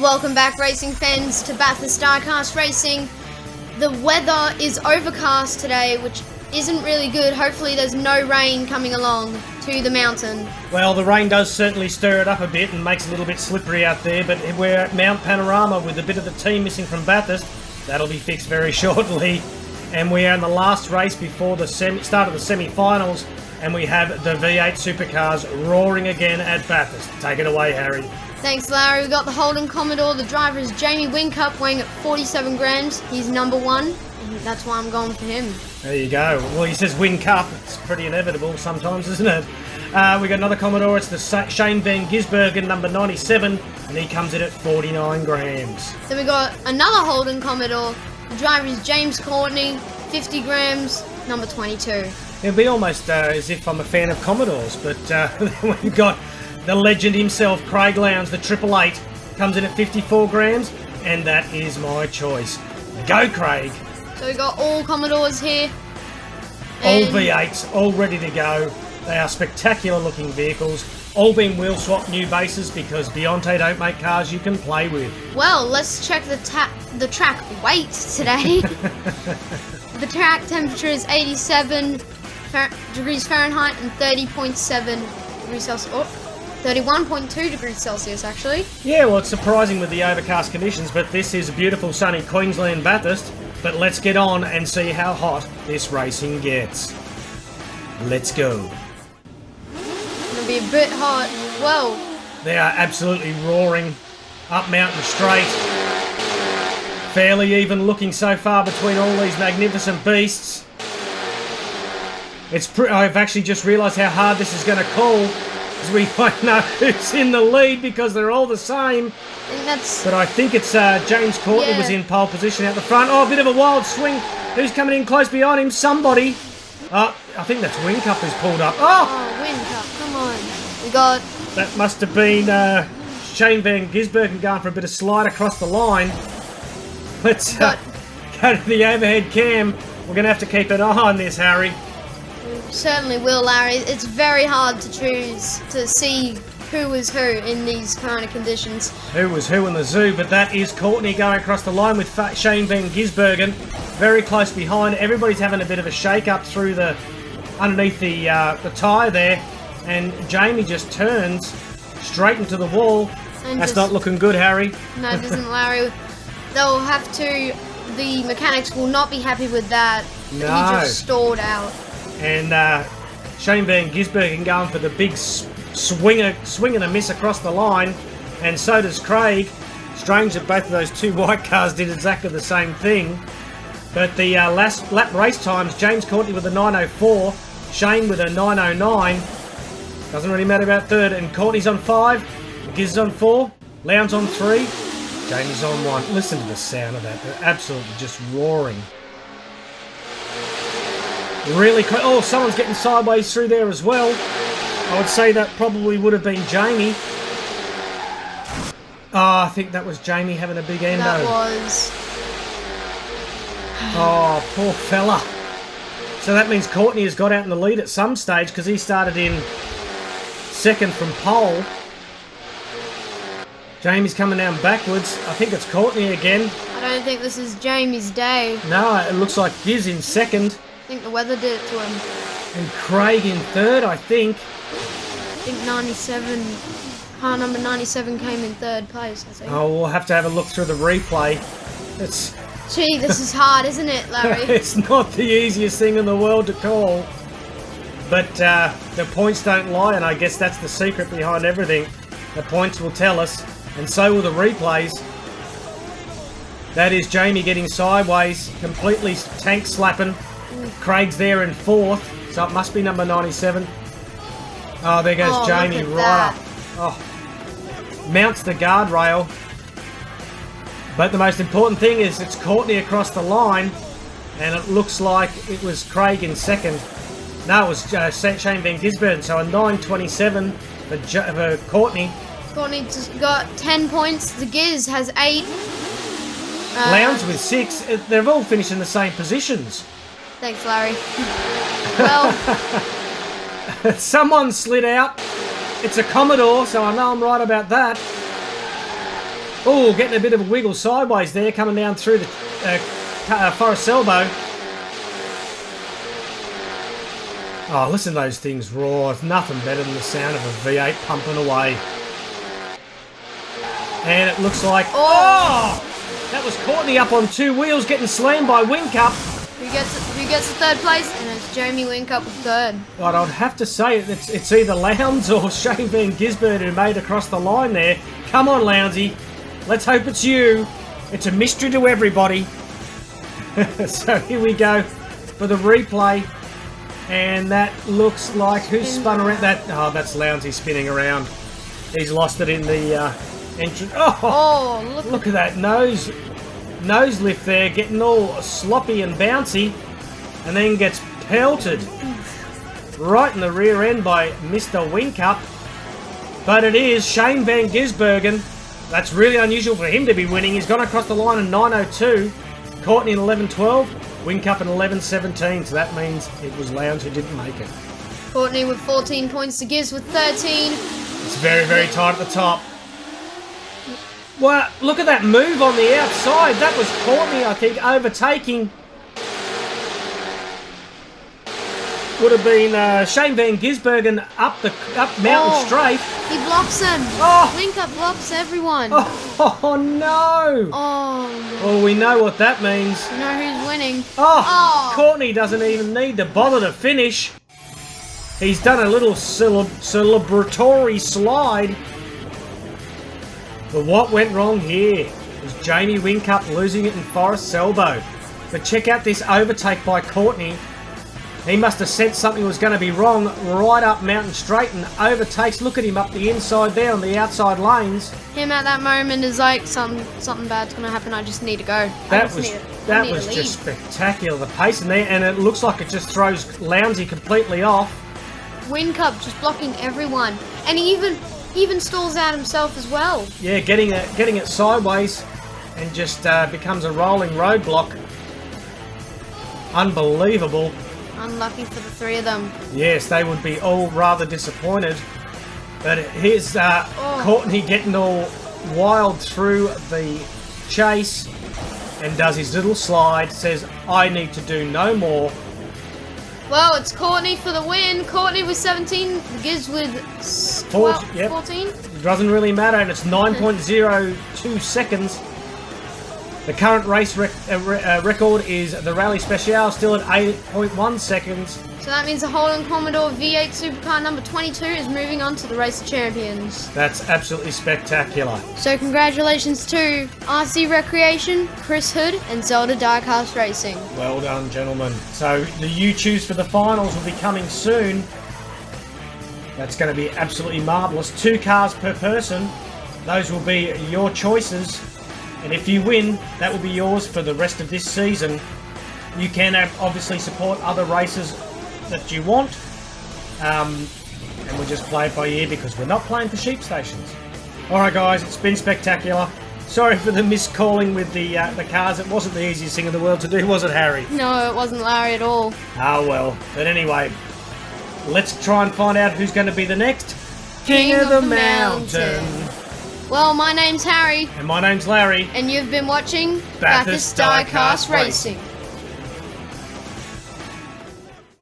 Welcome back, racing fans, to Bathurst Diecast Racing. The weather is overcast today, which isn't really good. Hopefully there's no rain coming along to the mountain. Well, the rain does certainly stir it up a bit and makes it a little bit slippery out there, but we're at Mount Panorama with a bit of the team missing from Bathurst. That'll be fixed very shortly. And we are in the last race before the start of the semi-finals, and we have the V8 supercars roaring again at Bathurst. Take it away, Harry. Thanks, Larry. We got the Holden Commodore. The driver is Jamie Whincup, weighing at 47 grams. He's number one, and that's why I'm going for him. There you go. Well, he says Whincup. It's pretty inevitable sometimes, isn't it? We got another Commodore. It's the Shane Van Gisbergen, number 97, and he comes in at 49 grams. Then we got another Holden Commodore. The driver is James Courtney, 50 grams, number 22. It'd be almost as if I'm a fan of Commodores, but we've got the legend himself, Craig Lowndes, the 888, comes in at 54 grams, and that is my choice. Go, Craig! So we got all Commodores here. All V8s, all ready to go. They are spectacular looking vehicles, all being wheel swap new bases because Beyonte don't make cars you can play with. Well, let's check the track weight today. The track temperature is 87 degrees Fahrenheit and 30.7 degrees Celsius. Oh, 31.2 degrees Celsius, actually. Yeah, well, it's surprising with the overcast conditions, but this is beautiful sunny Queensland Bathurst. But let's get on and see how hot this racing gets. Let's go. It's gonna be a bit hot. Whoa. They are absolutely roaring up Mountain Straight. Fairly even looking so far between all these magnificent beasts. I've actually just realised how hard this is going to call, because we won't know who's in the lead because they're all the same. But I think it's James Courtney was in pole position out the front. Oh, a bit of a wild swing. Who's coming in close behind him? Somebody. I think that's Whincup who's pulled up. Oh, Whincup, come on. We got... That must have been Shane Van Gisbergen going for a bit of slide across the line. Let's go to the overhead cam. We're going to have to keep an eye on this, Harry. We certainly will, Larry. It's very hard to choose, to see who was who in these kind of conditions. Who was who in the zoo, but that is Courtney going across the line with Shane Van Gisbergen. Very close behind. Everybody's having a bit of a shake-up through underneath the tyre there. And Jamie just turns straight into the wall. And that's not looking good, Harry. No, it isn't, Larry. They'll have to... The mechanics will not be happy with that. No. He just stalled out. And Shane Van Gisbergen going for the big swing and a miss across the line. And so does Craig. Strange that both of those two white cars did exactly the same thing. But the last lap race times, James Courtney with a 9:04, Shane with a 9:09. Doesn't really matter about third. And Courtney's on 5, Giz is on 4, Lowndes on 3, Jamie's on 1. Listen to the sound of that. They're absolutely just roaring. Really quick. Oh, someone's getting sideways through there as well. I would say that probably would have been Jamie. Oh, I think that was Jamie having a big endo. That was. Oh, poor fella. So that means Courtney has got out in the lead at some stage because he started in second from pole. Jamie's coming down backwards. I think it's Courtney again. I don't think this is Jamie's day. No, it looks like Giz in second. I think the weather did it to him. And Craig in third, I think. I think 97, car number 97 came in third place, I think. Oh, we'll have to have a look through the replay. Gee, this is hard, isn't it, Larry? It's not the easiest thing in the world to call. But the points don't lie, and I guess that's the secret behind everything. The points will tell us, and so will the replays. That is Jamie getting sideways, completely tank slapping. Craig's there in fourth, so it must be number 97. Oh, there goes Jamie right up. Oh, mounts the guardrail. But the most important thing is it's Courtney across the line, and it looks like it was Craig in second. No, it was Shane Van Gisbergen, so a 9:27 for Courtney. Courtney just got 10 points. The Giz has 8. Lowndes with 6. They've all finished in the same positions. Thanks, Larry. Well, someone slid out. It's a Commodore, so I know I'm right about that. Oh, getting a bit of a wiggle sideways there, coming down through the Forest Elbow. Oh, listen to those things roar. It's nothing better than the sound of a V8 pumping away. And it looks like... Oh! That was Courtney up on two wheels, getting slammed by Whincup. Who gets the third place? And it's Jamie Whincup with third. Right, I'd have to say it's either Lowndes or Shane Van Gisbergen who made across the line there. Come on, Lounsey. Let's hope it's you. It's a mystery to everybody. So here we go for the replay. And that looks like... Who's spun around? That's Lounsey spinning around. He's lost it in the entrance. Oh, look at that nose lift there, getting all sloppy and bouncy, and then gets pelted right in the rear end by Mr. Whincup. But it is Shane Van Gisbergen. That's really unusual for him to be winning. He's gone across the line in 9:02. Courtney in 11:12. Whincup in 11:17. So that means it was Lowndes who didn't make it. Courtney with 14 points to Giz with 13. It's very, very tight at the top. Well, look at that move on the outside. That was Courtney, I think, overtaking. Would have been Shane Van Gisbergen up Mountain Straight. He blocks him. Oh. Whincup blocks everyone. Oh no. Oh. Well, we know what that means. You know who's winning? Oh. Courtney doesn't even need to bother to finish. He's done a little celebratory slide. But what went wrong here was Jamie Whincup losing it in Forest Elbow. But check out this overtake by Courtney. He must have sensed something was going to be wrong right up Mountain Straight and overtakes. Look at him up the inside there on the outside lanes. Him at that moment is like something bad's going to happen. I just need to go. That was just spectacular. The pace in there, and it looks like it just throws Lounsey completely off. Whincup just blocking everyone, and he even stalls out himself as well. Yeah, getting it sideways, and just becomes a rolling roadblock. Unbelievable. Unlucky for the three of them. Yes, they would be all rather disappointed. But here's Courtney getting all wild through the chase and does his little slide, says, I need to do no more. Well, it's Courtney for the win. Courtney with 17, Giz with 14. It doesn't really matter, and it's 9.02 seconds. The current race record is the Rally Special, still at 8.1 seconds. So that means the Holden Commodore V8 Supercar number 22 is moving on to the Race of Champions. That's absolutely spectacular. So congratulations to RC Recreation, Chris Hood, and Zelda Diecast Racing. Well done, gentlemen. So the you-choose for the finals will be coming soon. That's going to be absolutely marvellous. 2 cars per person. Those will be your choices. And if you win, that will be yours for the rest of this season. You can obviously support other races that you want. And we'll just play it by ear because we're not playing for sheep stations. Alright guys, it's been spectacular. Sorry for the miscalling with the cars. It wasn't the easiest thing in the world to do, was it, Harry? No, it wasn't Larry at all. Ah well. But anyway, let's try and find out who's going to be the next King of the Mountain. Well, my name's Harry. And my name's Larry. And you've been watching Bathurst Diecast Racing.